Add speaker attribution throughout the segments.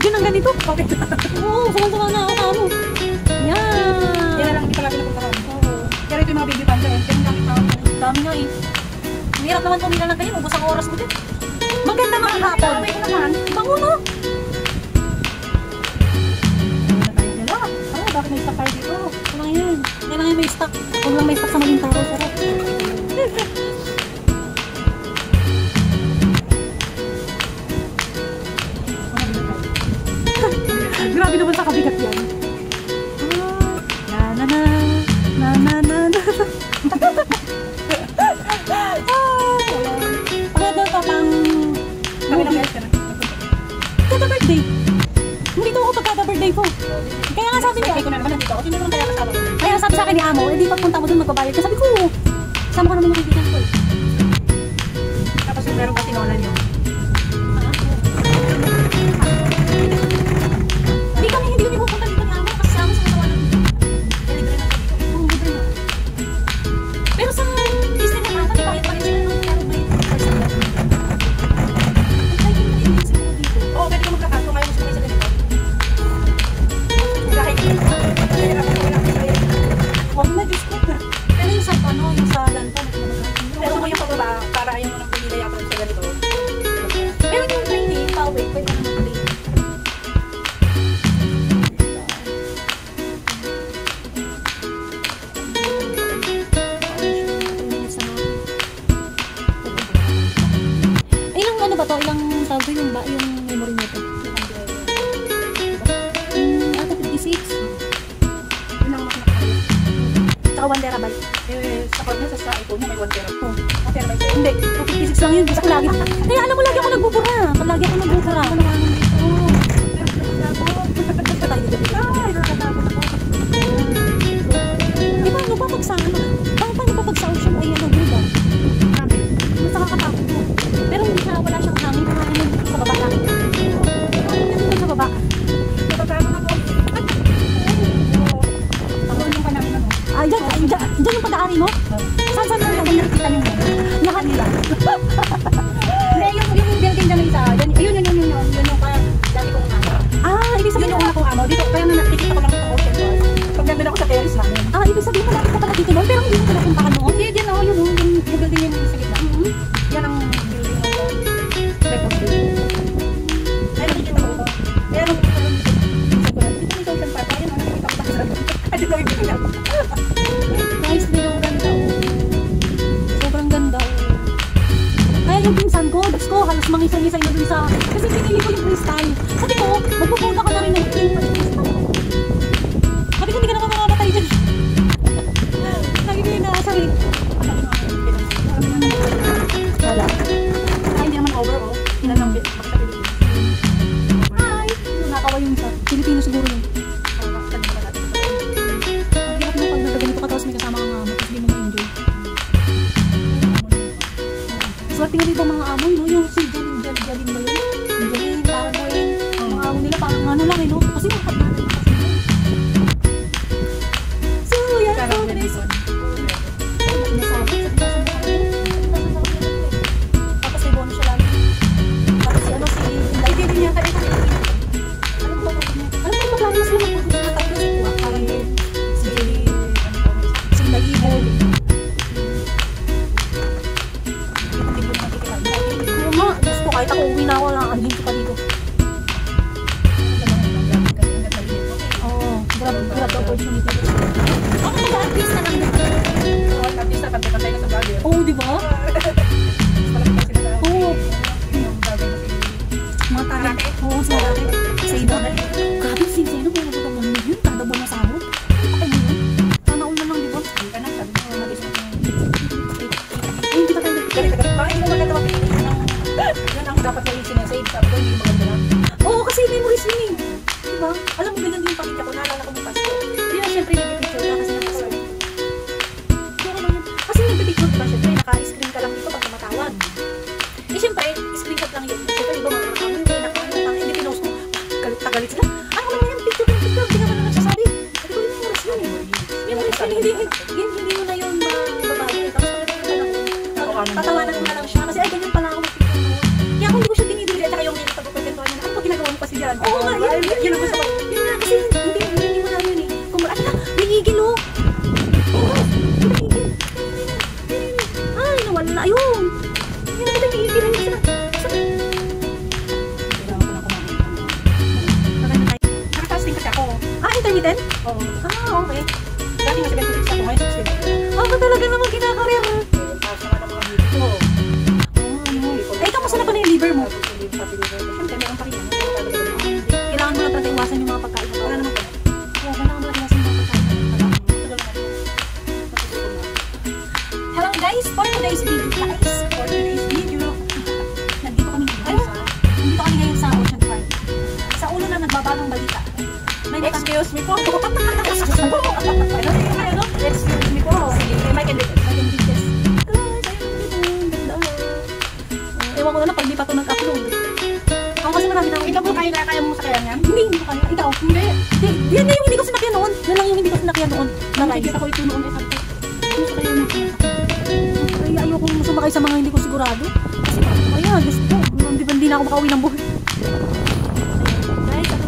Speaker 1: Yun ang ganito.
Speaker 2: Okay.
Speaker 1: Oo, sama-sama na ako na ano. Yan.
Speaker 2: Yan na lang, hindi pala pinapuntahan. Oo. Pero ito yung mga baby panda eh. Kaya ang tao.
Speaker 1: Dami nga eh. Mahirap naman pumila ng ganyan. Ubus ang oras mo din. Maganda mga hapon.
Speaker 2: May ko naman.
Speaker 1: Bango no?
Speaker 2: Bakit may stock tayo dito?
Speaker 1: Kailangan may stock. Huwag lang may stock sa maging taro. Sarap.
Speaker 2: Grabe naman sa kabigat yan.
Speaker 1: Pagkakal pa pang kada birthday. Hindi to ako pagkada birthday ko. Kaya nga sabi niya,
Speaker 2: ko na naman nandito ako. Sino naman kaya kasama ko?
Speaker 1: kaya sabi sa akin ni Amo, hindi pagpunta mo dun magbabayad ka. Sabi ko, sama ka naman yung kaibigan ko eh.
Speaker 2: Tapos yung meron ka tinolan yun.
Speaker 1: Hindi kami pupunta dito ni Amo kasi si Amo sa mga naman. Pero sa Disney na ata, bayad pa rin sila nung
Speaker 2: Oo, pwede ka magkakato. Ngayon gusto ko sa ganito. Kahit
Speaker 1: huwag na, Diyos ko. Pero yung sa ano, yung sa lantan.
Speaker 2: pero mo yung pababa para yung unang pumila yata sa ganito.
Speaker 1: Pero yung training, pa-wait, pwede naman mag-play. Ilang ano ba to? Ilang tawag ko yung memory nito? Ata 56.
Speaker 2: Yun ang mas nakakaya.
Speaker 1: Tsaka 1 terabyte.
Speaker 2: Sa kanya sa iPhone mo may 1 tera.
Speaker 1: Oh.
Speaker 2: 1 terabyte sa'yo.
Speaker 1: Hindi, 56 lang yun. Gusto ko lagi. Kaya alam mo, lagi ako nagbubura. Lagi ako nagbubura. Ano naman dito?
Speaker 2: Ay, nakakatakot ako.
Speaker 1: Di ba, ano pa pag sa ano? Paano pa pag sa ocean ay ano, diba?
Speaker 2: Grabe.
Speaker 1: Mas nakakatakot mo. Pero hindi siya, wala siyang hangin. Hangin sa baba lang. Ito sa baba.
Speaker 2: Natatakot ako. Tulong ka namin ano.
Speaker 1: Ay, dyan yung pag-aari mo? Saan yung nakikita niyo mo? Lahat nila.
Speaker 2: Hindi, yung building dyan na isa. Yun yung parang dati kong amo.
Speaker 1: Ibig
Speaker 2: Yun
Speaker 1: sabihin
Speaker 2: yung una kong amo. Dito, kaya nga nakikita ko lang sa ocean doon. Pag nandun ako sa terrace namin.
Speaker 1: ibig sabihin malapit ka pala dito noon, pero hindi mo pinapuntahan noon?
Speaker 2: Hindi, dyan ako yun. Yung building yun yung sa gitna. Yan ang building ng Record Building. Ay, nakikita ko ito. Kaya nung dito may social park. Ayun, nakikita ko sa ay, dito yung building.
Speaker 1: Nice din yung ganda. Sobrang ganda. Kaya yung pinsan ko, Diyos ko, halos mangisay-ngisay na dun sa... Kasi pinili ko yung crystal. Sabi ko, magpupunta ka na rin ng crystal. Sabi ko, hindi ka naman mamamatay dyan. Sabi ko yun na, sorry.
Speaker 2: Wala. Hindi naman over, oh. Ilan lang sa Pilipinas.
Speaker 1: Hi! Nakawa yung isa. Pilipino siguro yun. Ang hirap mo pag nagaganito ka tapos may kasama kang amo tapos di mo ma-enjoy. Swerte nga dito mga amo, no? Yung si Jalin ba yun? Yung Jalin, Tarboy, ang mga amo nila parang ano lang, no? Kasi makat natin yung kasi. So, yan po, guys. Tapos may bonus siya lagi. Tapos si ano, si Inday.
Speaker 2: Hindi din yata ito.
Speaker 1: Ano ba plano sila magpupunta na tayo si Kuwakay? Si Naibo. Mama, Diyos ko, kahit ako uwi na ako, nakakandin ko pa dito. Oo, grab opportunity. Ako mag-artist na lang dito.
Speaker 2: Artist na pantay na sa vlogger.
Speaker 1: Oo, di ba? Oo. Mga talent. Oo, sa marami. Sa iba. Grabe, sinsino mo nabutan mo yun. Kada buwan na sahod. Ay mo yun. Sana all na lang, di ba?
Speaker 2: Hindi ka na, sabi mo, mag-isip mo.
Speaker 1: Hindi pa tayo.
Speaker 2: Bakit hindi mo maganda mapili? Yan ang dapat na sinasave. Sabi ko, hindi maganda lang.
Speaker 1: Oo, kasi memories yun eh. Di ba? Alam mo, ganun yung pamilya ko. Naalala ko ng Pasko. Di ba, syempre, nag-picture ka kasi nakasal. Pero lang yun. Kasi nag-picture ka, syempre, naka-screen ka lang dito pag tumatawag. Eh, syempre, screenshot lang yun. Syempre, iba mga kami, hindi nakaano, hindi pinost mo. Galit na galit sila. Ano naman yan, picture, hindi ka ba na nagsasabi? Sabi ko, yung memories yun eh. Memories yun, hindi mo na yun mababago. Tapos pag tatawanan mo na lang siya. Kasi ay, ganyan pala ako mag-picture mo. Kaya kung hindi ko siya dinidili, at saka yung pag-pagkantuan niya, ano pa ginagawa mo kasi
Speaker 2: yan.
Speaker 1: Oo nga,
Speaker 2: Yun ang gusto ko.
Speaker 1: Yun nga, kasi hindi mo na yun eh. Kung ano na, may igil oh. May igil. Ay, nawala na. Ayun. Yun na, may igil.
Speaker 2: Nakaka-fasting kasi ako.
Speaker 1: Intermittent?
Speaker 2: Oo.
Speaker 1: Okay.
Speaker 2: Dati nga 76 ako, ngayon 16.
Speaker 1: Ako talaga naman kinakarir.
Speaker 2: Tapos naman ang mga video ko.
Speaker 1: Eh, kamusta na pa na yung liver mo?
Speaker 2: Siyempre, meron pa rin yan.
Speaker 1: Kailangan mo lang talaga iwasan yung mga pagkain na
Speaker 2: Wala naman po.
Speaker 1: Oo, kailangan mo lang iwasan yung mga pagkain na Hello guys, for today's video nandito kami ngayon sa Ocean Park. Sa ulo na nagbabagong balita.
Speaker 2: Excuse me po. Excuse me po. Mike and Lucas.
Speaker 1: Guys, ayun dito. Ganda. Ewan ko na lang pag di pa ito nag-upload. Ako kasi marami na akong
Speaker 2: Ikaw po kaya mo sa kaya niyan?
Speaker 1: Hindi ko kaya. Ikaw? Hindi. Yan na yung hindi ko sinakyan noon. Yan lang yung hindi ko sinakyan noon.
Speaker 2: Nakikita ko ito noon. Gusto kayo mo
Speaker 1: Kaya ayoko sumakay sa mga hindi ko sigurado. Kasi ayan, gusto ko. Hindi na ako makauwi ng buhay. Guys, ako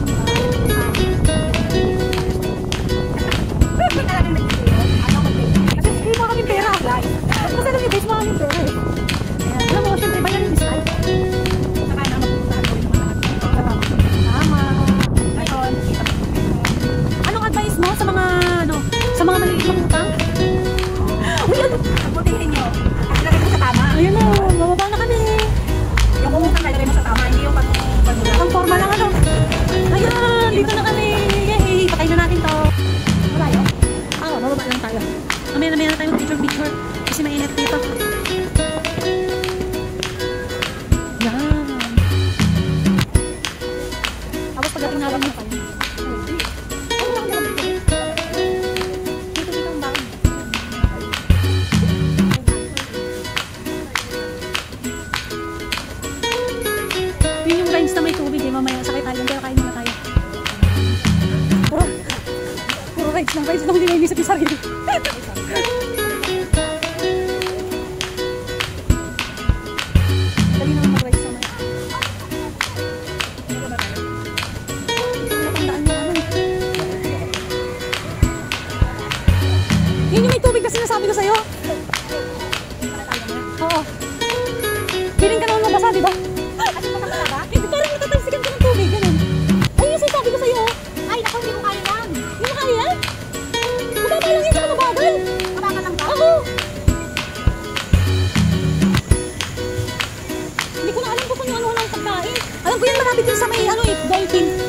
Speaker 1: kasi hindi mo kami pera. Kasi alam niyo guys, mga kami pera eh. Alam mo, syempre, bayan yung discount.
Speaker 2: Saka na magpupuntahan ko yung mga lahat.
Speaker 1: Tama.
Speaker 2: Ngayon,
Speaker 1: Anong advice mo sa mga, sa mga maliit na utang? Uy, ano?
Speaker 2: pagputihin nyo. Ilagay mo sa tama.
Speaker 1: Ayun na, bababa na kami.
Speaker 2: Yung umutang na ilagay mo sa tama, hindi yung panula.
Speaker 1: Ang forma lang ano. Ayan, dito na kami. Yay, patay na natin to. Wala yun? Bababa lang tayo. Mamaya na tayo picture kasi mainit dito. Yan. Tapos pagdating natin yung pala. Dito ang baon. Yun yung rides na may tubig eh. Mamaya sakay tayo. Pero kain muna tayo. Puro rides lang. Hindi na inisip yung sarili. Dali naman mag-rides naman. Ito yung matandaan yung ano. Yun yung may tubig kasi nasabi ko sa'yo. Oo. Feeling ka naman mabasa, di ba?
Speaker 2: Kasi makakala ba?
Speaker 1: Hindi, parang natatalsikan ka ng tubig, ganun. Ayun yung sinasabi ko sa'yo.
Speaker 2: Ay, naku, hindi ko kaya yan.
Speaker 1: Hindi mo kaya? Mababa lang yan, saka mabagal.
Speaker 2: Mababa lang ba?
Speaker 1: Oo. Hindi ko na alam kung ano ng pagkain. Alam ko yan, marami din sa may dolphin.